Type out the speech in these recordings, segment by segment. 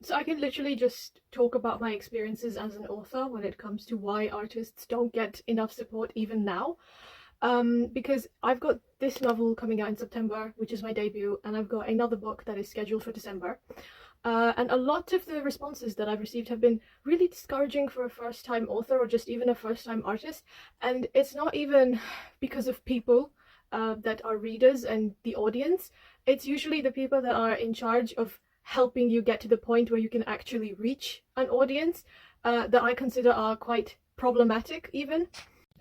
So I can literally just talk about my experiences as an author when it comes to why artists don't get enough support even now. Because I've got this novel coming out in September, which is my debut, and I've got another book that is scheduled for December. And a lot of the responses that I've received have been really discouraging for a first-time author or just even a first-time artist. And it's not even because of people that are readers and the audience. It's usually the people that are in charge of helping you get to the point where you can actually reach an audience that I consider are quite problematic even.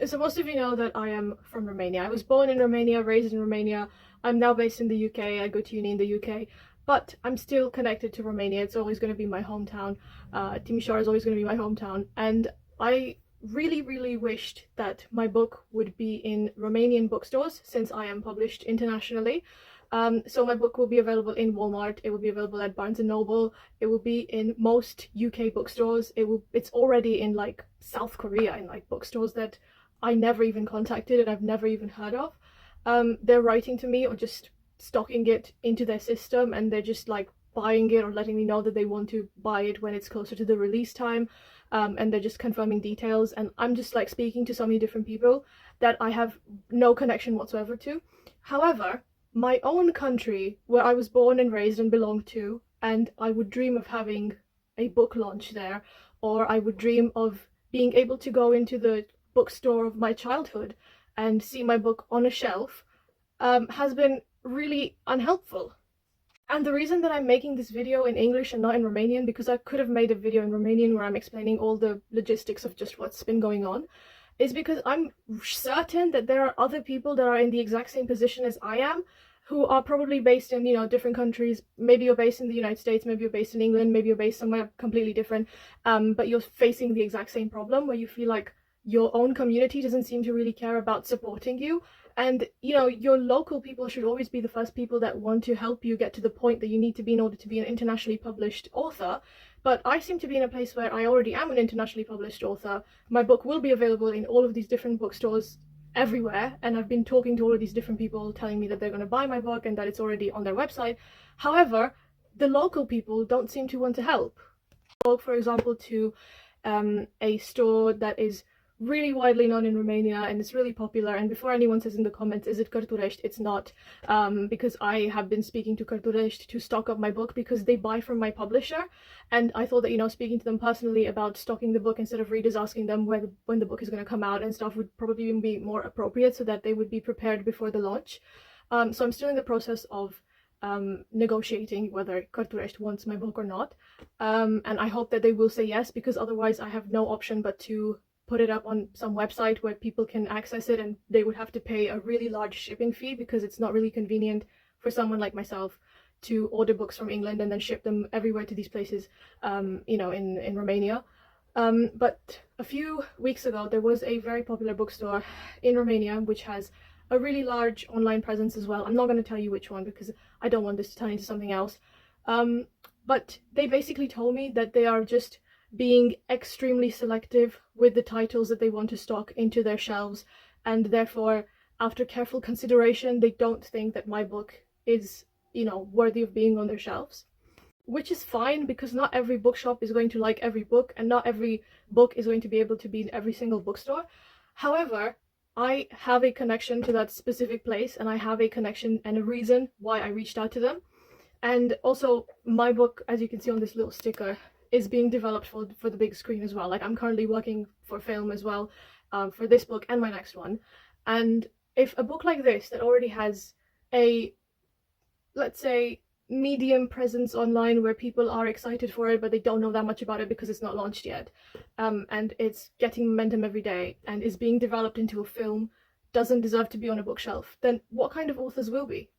So most of you know that I am from Romania. I was born in Romania, raised in Romania. I'm now based in the UK. I go to uni in the UK, but I'm still connected to Romania. It's always going to be my hometown. Timișoara is always going to be my hometown. And I really, really wished that my book would be in Romanian bookstores since I am published internationally. So my book will be available in Walmart, it will be available at Barnes & Noble, it will be in most UK bookstores, it's already in like South Korea in like bookstores that I never even contacted and I've never even heard of. They're writing to me or just stocking it into their system, and they're just like buying it or letting me know that they want to buy it when it's closer to the release time. And they're just confirming details, and I'm just like speaking to so many different people that I have no connection whatsoever to. However, my own country, where I was born and raised and belong to, and I would dream of having a book launch there, or I would dream of being able to go into the bookstore of my childhood and see my book on a shelf, has been really unhelpful. And the reason that I'm making this video in English and not in Romanian, because I could have made a video in Romanian where I'm explaining all the logistics of just what's been going on, is because I'm certain that there are other people that are in the exact same position as I am, who are probably based in, different countries. Maybe you're based in the United States, maybe you're based in England, maybe you're based somewhere completely different, but you're facing the exact same problem where you feel like your own community doesn't seem to really care about supporting you. And, your local people should always be the first people that want to help you get to the point that you need to be in order to be an internationally published author. But I seem to be in a place where I already am an internationally published author. My book will be available in all of these different bookstores everywhere, and I've been talking to all of these different people telling me that they're going to buy my book and that it's already on their website. However, the local people don't seem to want to help. For example, to a store that is really widely known in Romania and it's really popular, and before anyone says in the comments, is it Cărturești? It's not, because I have been speaking to Cărturești to stock up my book because they buy from my publisher, and I thought that, speaking to them personally about stocking the book instead of readers asking them when the book is going to come out and stuff would probably even be more appropriate, so that they would be prepared before the launch. So I'm still in the process of negotiating whether Cărturești wants my book or not, and I hope that they will say yes, because otherwise I have no option but to put it up on some website where people can access it, and they would have to pay a really large shipping fee because it's not really convenient for someone like myself to order books from England and then ship them everywhere to these places, in Romania. But a few weeks ago there was a very popular bookstore in Romania which has a really large online presence as well. I'm not going to tell you which one because I don't want this to turn into something else. But they basically told me that they are just being extremely selective with the titles that they want to stock into their shelves, and therefore, after careful consideration, they don't think that my book is, worthy of being on their shelves. Which is fine, because not every bookshop is going to like every book, and not every book is going to be able to be in every single bookstore. However, I have a connection to that specific place, and I have a connection and a reason why I reached out to them. And also, my book, as you can see on this little sticker, is being developed for the big screen as well. Like, I'm currently working for film as well, for this book and my next one. And if a book like this that already has a, let's say, medium presence online where people are excited for it but they don't know that much about it because it's not launched yet, and it's getting momentum every day and is being developed into a film, doesn't deserve to be on a bookshelf, then what kind of authors will be?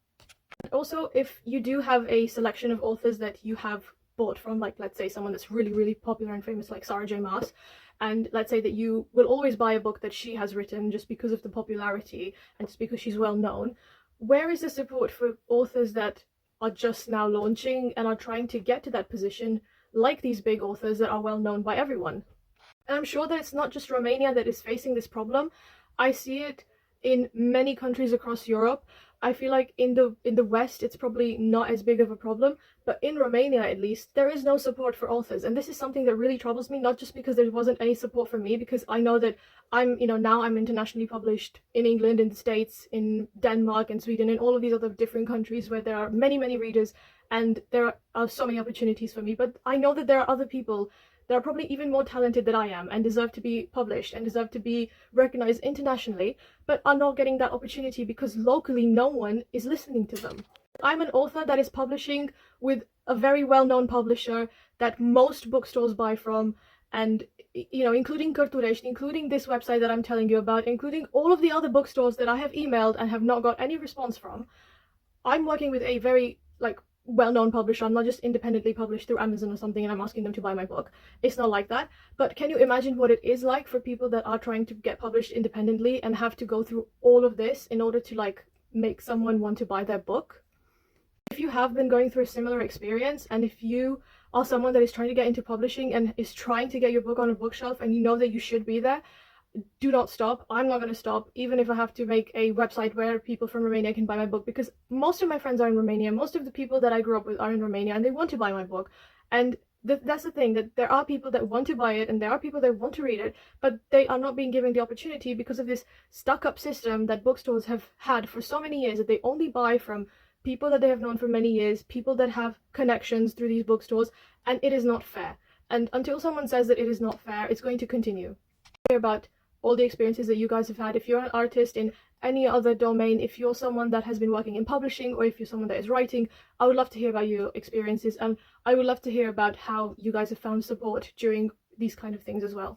Also, if you do have a selection of authors that you have bought from, like, let's say someone that's really, really popular and famous like Sarah J Maas, and let's say that you will always buy a book that she has written just because of the popularity and just because she's well known, where is the support for authors that are just now launching and are trying to get to that position, like these big authors that are well known by everyone? And I'm sure that it's not just Romania that is facing this problem. I see it in many countries across Europe. I feel like in the West it's probably not as big of a problem, but in Romania at least there is no support for authors, and this is something that really troubles me. Not just because there wasn't any support for me, because I know that I'm, now I'm internationally published in England, in the States, in Denmark and Sweden, and all of these other different countries where there are many readers, and there are so many opportunities for me. But I know that there are other people that are probably even more talented than I am and deserve to be published and deserve to be recognized internationally, but are not getting that opportunity because locally no one is listening to them. I'm an author that is publishing with a very well-known publisher that most bookstores buy from, and including Cărturești, including this website that I'm telling you about, including all of the other bookstores that I have emailed and have not got any response from. I'm working with a very well-known publisher. I'm not just independently published through Amazon or something and I'm asking them to buy my book. It's not like that. But can you imagine what it is like for people that are trying to get published independently and have to go through all of this in order to make someone want to buy their book? If you have been going through a similar experience, and if you are someone that is trying to get into publishing and is trying to get your book on a bookshelf and you know that you should be there, do not stop. I'm not going to stop, even if I have to make a website where people from Romania can buy my book, because most of my friends are in Romania, most of the people that I grew up with are in Romania, and they want to buy my book. And that's the thing, that there are people that want to buy it and there are people that want to read it, but they are not being given the opportunity because of this stuck-up system that bookstores have had for so many years, that they only buy from people that they have known for many years, people that have connections through these bookstores, and it is not fair. And until someone says that it is not fair, it's going to continue. Hear about all the experiences that you guys have had. If you're an artist in any other domain, if you're someone that has been working in publishing, or if you're someone that is writing, I would love to hear about your experiences, and I would love to hear about how you guys have found support during these kind of things as well.